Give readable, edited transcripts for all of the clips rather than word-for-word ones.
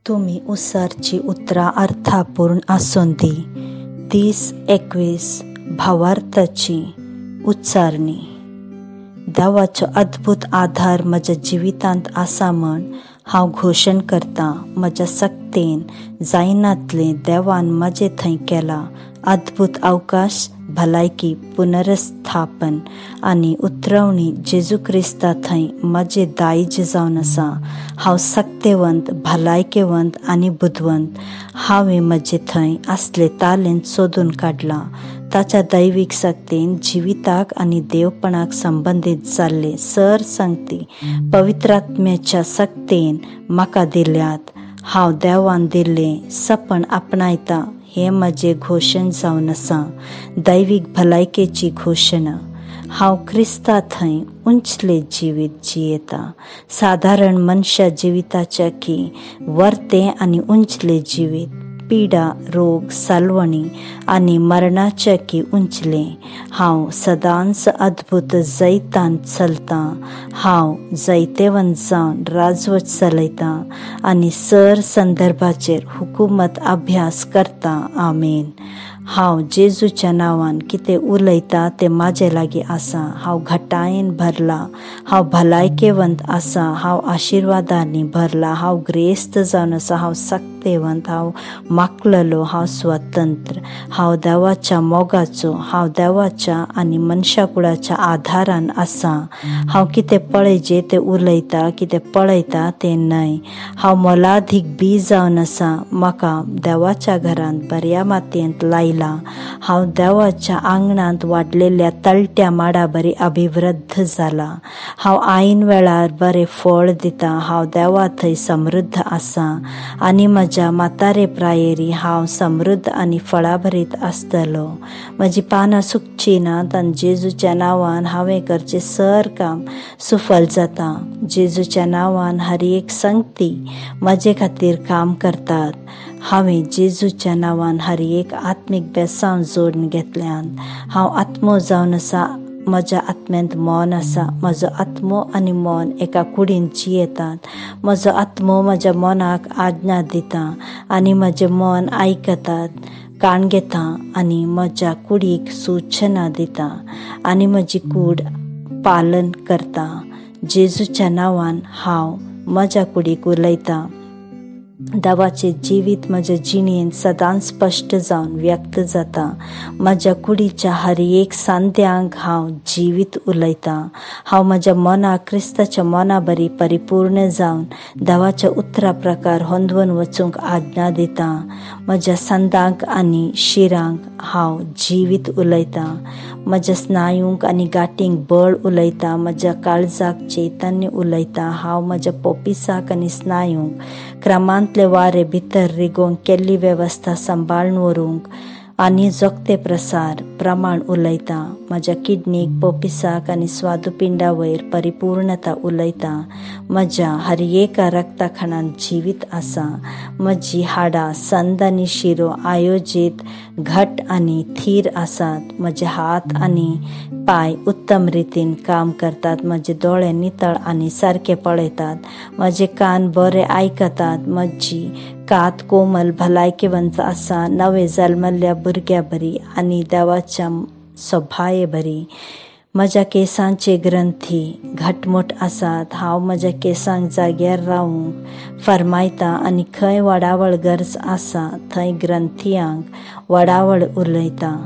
तुम्ही उसारची उतरां अर्थापूर्ण आसोंदी 30-21 भावार्थाची उच्चारणी. देवाचो अद्भुत आधार म्हज्या जिवितांत आसा म्हण हांव घोशण करतां. म्हज्या सक्तेन जायनातलें देवान म्हजे थंय केलां. अद्भुत अवकाश, भलायकी, पुनर्स्थापन आनी उतरवणी जेजू क्रिस्ता थंय म्हजें दायज जावन आसा. हांव सक्तेवंत, भलायकेवंत आनी बुदवंत. हांवें म्हजे थंय आसले तालेंत सोदून काडलां. ताच्या दैवीक सक्तेन जिविताक आनी देवपणाक संबंदीत जाल्ले सर संगती पवित्रात्म्याच्या सक्तेन म्हाका दिल्यात. हांव देवान दिल्लें सपन आपणायतां हें म्हजें घोशण जावन आसा. दैवीक भलायकेची घोशणा. हांव क्रिस्ता थंय उंचलें जिवीत जियेतां. सादारण मनशा जिविताच्या की वर्तें आनी उंचलें जिवीत. पिडा, रोग, सालवणी आनी मरणाच्या की उंचलें. हांव सदांच अद्भुत जैतान चलतां. हांव जैतेवंत जावन राजवट चलयतां आनी सर संदर्भाचेर हुकूमत अभ्यास करतां. आमेन. हांव जेजूच्या नांवान कितें उलयतां तें म्हाजे लागीं आसा. हांव घटायेन भरलां. हांव भलायकेवंत आसा. हांव आशिर्वादांनी भरलां. हांव ग्रेस्त जावन आसा. हांव सक्तेवंत. हांव माकललो. हांव स्वतंत्र. हांव देवाच्या मोगाचो. हांव देवाच्या आनी मनशाकुळाच्या आधारान आसा. हांव कितें पळयजें तें उलयतां. कितें पळयतां तें न्हय. हांव मोलादीक बी जावन आसा. म्हाका देवाच्या घरांत बऱ्या मातयेंत लायलां. हांव देवाच्या आंगणांत वाडलेल्या तळट्या माडा बरी अभिवृद्ध जाला. हांव आईन वेळार बरें फळ दितां. हांव देवा थंय समृद्ध आसा आनी म्हज्या म्हातारे प्रायेरी हांव समृद्ध आनी फळाभरीत आसतलो. म्हजी पानां सुकची नात आनी जेजूच्या नांवान हांवें करचें सर काम सुफल जाता. जेजूच्या नांवान हर एक संगती म्हजे खातीर काम करतात. हांवें जेजूच्या नांवान हर एक आत्मीक बेसांव जोडून घेतल्यान. हांव आत्मो जावन आसा. म्हज्या आत्म्यांत मन आसा. म्हजो आत्मो आनी मन एका कुडींत जियेतात. म्हजो आत्मो म्हज्या मनाक आज्ञा दिता आनी म्हजें मन आयकतात. कान घेता आनी म्हज्या कुडीक सूचना दिता आनी म्हजी कूड पालन करता. जेजूच्या नांवान हांव म्हज्या कुडीक उलयतां. देवाचें जिवीत म्हज्या जिणेंत सदांच स्पश्ट जावन व्यक्त जाता. म्हज्या कुडीच्या हर एक सांद्यांक हांव जिवीत उलयतां. हांव म्हज्या मनाक क्रिस्ताच्या मना बरी परिपूर्ण जावन देवाच्या उतरा प्रकार होंदवून वचूंक आज्ञा दितां. म्हज्या संदांक आनी शिरांक हांव जिवीत उलयतां. म्हज्या स्नायूंक आनी गांठींक बळ उलयतां. म्हज्या काळजाक चैतन्य उलयतां. हांव म्हज्या पोपिसाक आनी स्नायूंक क्रमांतले वारे भितर रिगोवंक केल्ली वेवस्था सांबाळून व्हरूंक आनी जोगते प्रसार प्रमाण उलयतां. म्हज्या किडनीक, पोपिसाक आनी स्वादुपिंडा वयर परिपूर्णता उलयतां. म्हज्या हर एका रक्ताखणांत जिवीत आसा. म्हजी हाडां, संद आनी शिरो आयोजीत, घट आनी थीर आसात. म्हजे हात आनी पाय उत्तम रितीन काम करतात. म्हजे दोळे नितळ आनी सारके पळयतात. म्हजे कान बरे आयकतात. म्हजी कात कोमल भलायकेवंत आसा. नवे जल्मल्ल्या भुरग्या बरी आनी देवाच्या सोभाये बरी. म्हज्या केंसांचे ग्रंथी घटमूट आसात. हांव म्हज्या केंसांक जाग्यार रावूंक फरमायतां आनी खंय वडावळ गरज आसा थंय ग्रंथियांक वडावळ उलयतां.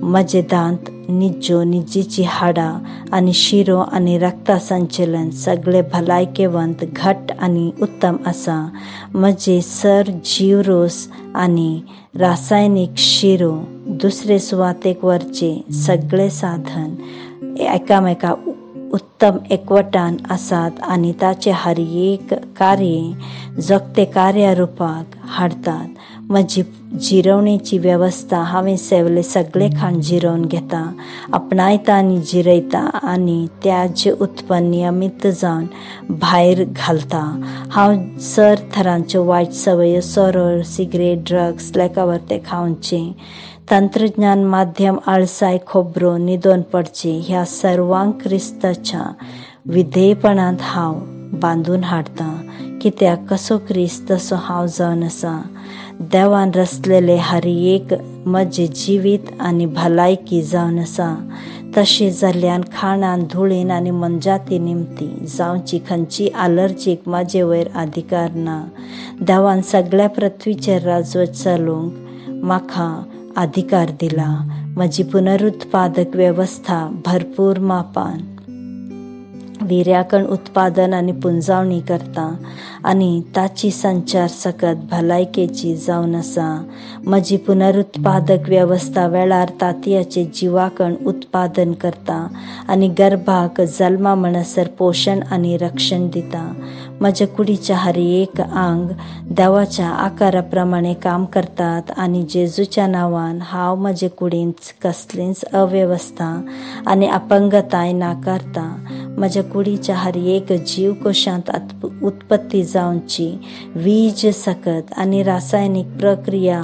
म्हजे दांत, निज्जो, निज्जेची हाडां आनी शिरो आनी रक्ता संचलन सगळे भलायकेवंत, घट आनी उत्तम आसा. म्हजे सर, जीवरोस आनी रासायनीक शिरो दुसरे सुवातेक व्हरचे सगळे साधन एकामेका उत्तम एकवटान आसात आनी ताचे हर एक कार्य जोगते कार्यारुपाक हाडतात. म्हजी जिरवणेची वेवस्था हांवें सेवले सगळे खाण जिरोवन घेतां. आपणायतां आनी जिरयतां आनी त्याचें उत्पन्न नियमीत जावन भायर घालतां. हांव सर थरांच्यो वायट संवयो, सोरो, सिगरेट, ड्रग्स, लेकावरते खावचें, तंत्रज्ञान, माध्यम, आळसाय, खोबरो, निदोन पडचे ह्या सर्वांक क्रिस्ताच्या विधेयपणांत हांव बांदून हाडतां. कित्याक कसो क्रिस्त तसो हांव जावन आसा. देवान रचलेले हर एक म्हजे जिवीत आनी भलायकी जावन आसा. तशें जाल्ल्यान खाणान धुळीन आनी मनजाती निमती जावची खंयची आलर्जीक म्हजे वयर अधिकार ना. देवान सगळ्या पृथ्वीचेर राजवट चलोवंक म्हाका अधिकार दिला. म्हजी पुनरुत्पादक वेवस्था भरपूर मापान विर्याकण उत्पादन आनी पुंजावणी करता आनी ताची संचार सकत भलायकेची जावन आसा. म्हजी पुनरुत्पादक वेवस्था वेळार तांतयाचे जिवाकण उत्पादन करता आनी गर्भाक जल्मा म्हणसर पोशण आनी रक्षण दिता. म्हज्या कुडीच्या हर एक आंग देवाच्या आकारा प्रमाणे काम करतात आनी जेजूच्या नांवान हांव म्हजे कुडींत कसलीच अवेवस्था आनी अपंगताय नाकारता. म्हज्या कुडीच्या हर एक जीव कोशांत उत्पत्ती जावची वीज सकत आनी रासायनिक प्रक्रिया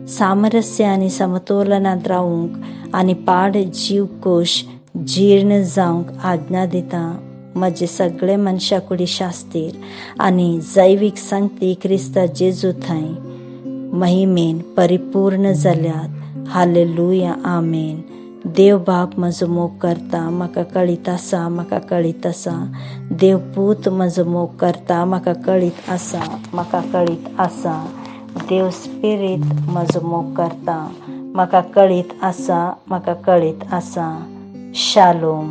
सामरस्य आनी समतोलनांत रावूंक आनी पाड जीवकोश जीर्ण जावंक आज्ञा दिता. म्हजे सगळे मनशाकुडी शास्तीर आनी जैवीक संगती क्रिस्ता जेजू थंय महिमेन परिपूर्ण जाल्यात. हालेलुया, आमेन. देव बाप म्हजो मोग करता, म्हाका कळीत आसा, म्हाका कळीत आसा. देव पूत म्हजो मोग करता, म्हाका कळीत आसा, म्हाका कळीत आसा. देव स्पिरीत म्हजो मोग करता, म्हाका कळीत आसा, म्हाका कळीत आसा. शालोम.